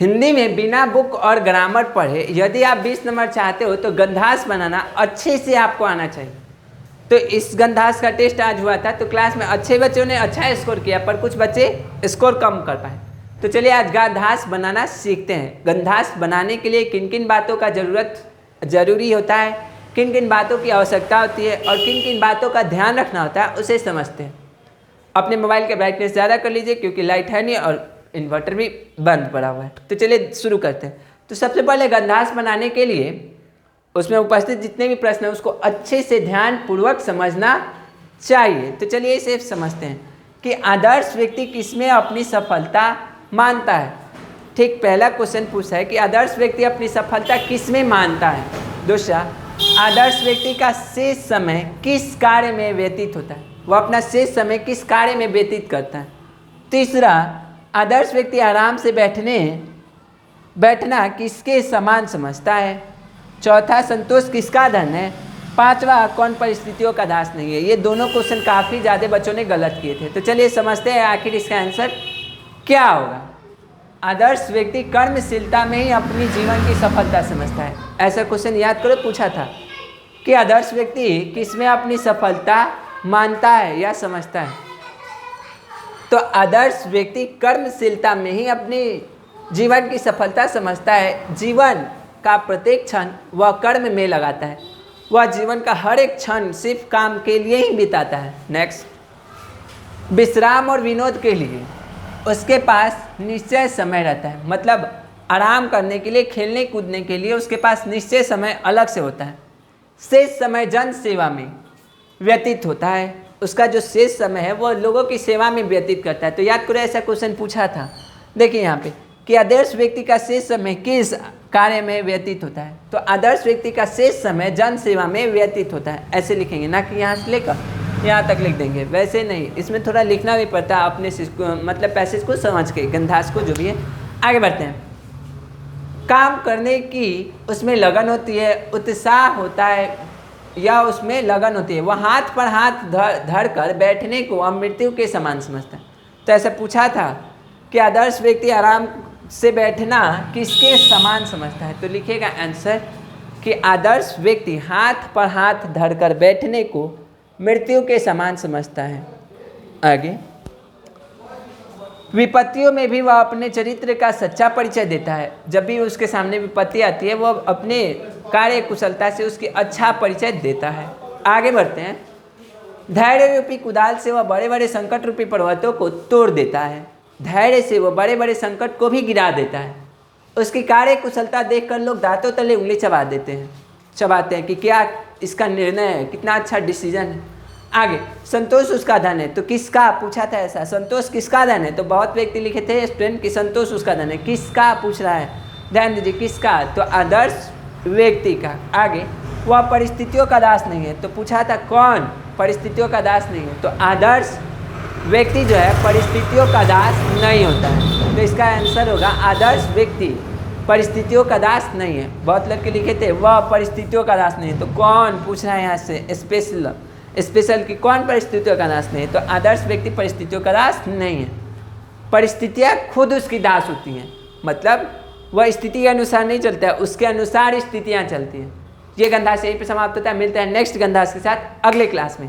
हिंदी में बिना बुक और ग्रामर पढ़े यदि आप 20 नंबर चाहते हो तो गंधास बनाना अच्छे से आपको आना चाहिए। तो इस गंधास का टेस्ट आज हुआ था, तो क्लास में अच्छे बच्चों ने अच्छा स्कोर किया पर कुछ बच्चे स्कोर कम कर पाए। तो चलिए आज गंधास बनाना सीखते हैं। गंधास बनाने के लिए किन किन बातों का जरूरी होता है, किन किन बातों की आवश्यकता होती है और किन किन बातों का ध्यान रखना होता है, उसे समझते हैं। अपने मोबाइल के ब्राइटनेस ज़्यादा कर लीजिए क्योंकि लाइट है नहीं और इन्वर्टर भी बंद पड़ा हुआ है। तो चलिए शुरू करते हैं। तो सबसे पहले गंधास बनाने के लिए उसमें उपस्थित जितने भी प्रश्न हैं उसको अच्छे से ध्यानपूर्वक समझना चाहिए। तो चलिए इसे समझते हैं कि आदर्श व्यक्ति किसमें अपनी सफलता मानता है। ठीक, पहला क्वेश्चन पूछा है कि आदर्श व्यक्ति अपनी सफलता किसमें मानता है। दूसरा, आदर्श व्यक्ति का शेष समय किस कार्य में व्यतीत होता है, वह अपना शेष समय किस कार्य में व्यतीत करता है। तीसरा, आदर्श व्यक्ति आराम से बैठना किसके समान समझता है। चौथा, संतोष किसका धन है। पांचवा, कौन परिस्थितियों का दास नहीं है। ये दोनों क्वेश्चन काफ़ी ज़्यादा बच्चों ने गलत किए थे। तो चलिए समझते हैं आखिर इसका आंसर क्या होगा। आदर्श व्यक्ति कर्मशीलता में ही अपनी जीवन की सफलता समझता है। ऐसा क्वेश्चन याद करो, पूछा था कि आदर्श व्यक्ति किसमें अपनी सफलता मानता है या समझता है। तो आदर्श व्यक्ति कर्मशीलता में ही अपनी जीवन की सफलता समझता है। जीवन का प्रत्येक क्षण वह कर्म में लगाता है। वह जीवन का हर एक क्षण सिर्फ काम के लिए ही बिताता है। नेक्स्ट, विश्राम और विनोद के लिए उसके पास निश्चय समय रहता है। मतलब आराम करने के लिए, खेलने कूदने के लिए उसके पास निश्चय समय अलग से होता है। शेष समय जन सेवा में व्यतीत होता है। उसका जो शेष समय है वो लोगों की सेवा में व्यतीत करता है। तो याद करो ऐसा क्वेश्चन पूछा था। देखिए यहाँ पे कि आदर्श व्यक्ति का शेष समय किस कार्य में व्यतीत होता है। तो आदर्श व्यक्ति का शेष समय जन सेवा में व्यतीत होता है, ऐसे लिखेंगे, ना कि यहाँ से लेकर यहाँ तक लिख देंगे। वैसे नहीं, इसमें थोड़ा लिखना भी पड़ता है अपने मतलब पैसेज को समझ के, गंधास को जो भी है। आगे बढ़ते हैं। काम करने की उसमें लगन होती है, उत्साह होता है या उसमें लगन होती है। वह हाथ पर हाथ धर कर बैठने को अब मृत्यु के समान समझता है। तो ऐसा पूछा था कि आदर्श व्यक्ति आराम से बैठना किसके समान समझता है। तो लिखेगा आंसर कि आदर्श व्यक्ति हाथ पर हाथ धरकर बैठने को मृत्यु के समान समझता है। आगे, विपत्तियों में भी वह अपने चरित्र का सच्चा परिचय देता है। जब भी उसके सामने विपत्ति आती है वह अपने कार्य कुशलता से उसकी अच्छा परिचय देता है। आगे बढ़ते हैं। धैर्य रूपी कुदाल से वह बड़े बड़े संकट रूपी पर्वतों को तोड़ देता है। धैर्य से वह बड़े बड़े संकट को भी गिरा देता है। उसकी कार्य कुशलता देखकर लोग दांतों तले उंगली चबाते हैं कि क्या इसका निर्णय है, कितना अच्छा डिसीजन है। आगे, संतोष उसका धन है। तो किसका पूछा था ऐसा, संतोष किसका धन है। तो बहुत व्यक्ति लिखे थे स्टूडेंट कि संतोष उसका धन है। किसका पूछ रहा है, ध्यान दीजिए, किसका। तो आदर्श व्यक्ति का। आगे, वह परिस्थितियों का दास नहीं है। तो पूछा था कौन परिस्थितियों का दास नहीं है। तो आदर्श व्यक्ति जो है परिस्थितियों का दास नहीं होता है। तो इसका आंसर होगा आदर्श व्यक्ति परिस्थितियों का दास नहीं है। बहुत लड़के लिखे थे वह परिस्थितियों का दास नहीं है। तो कौन पूछ रहा है यहाँ से, स्पेशल कि कौन परिस्थितियों का दास नहीं है। तो आदर्श व्यक्ति परिस्थितियों का दास नहीं है। परिस्थितियाँ खुद उसकी दास होती हैं। मतलब वह स्थिति के अनुसार नहीं चलता है, उसके अनुसार स्थितियाँ चलती हैं। ये गंधास यहीं पे समाप्त होता है। मिलते हैं नेक्स्ट गंधास के साथ अगले क्लास में।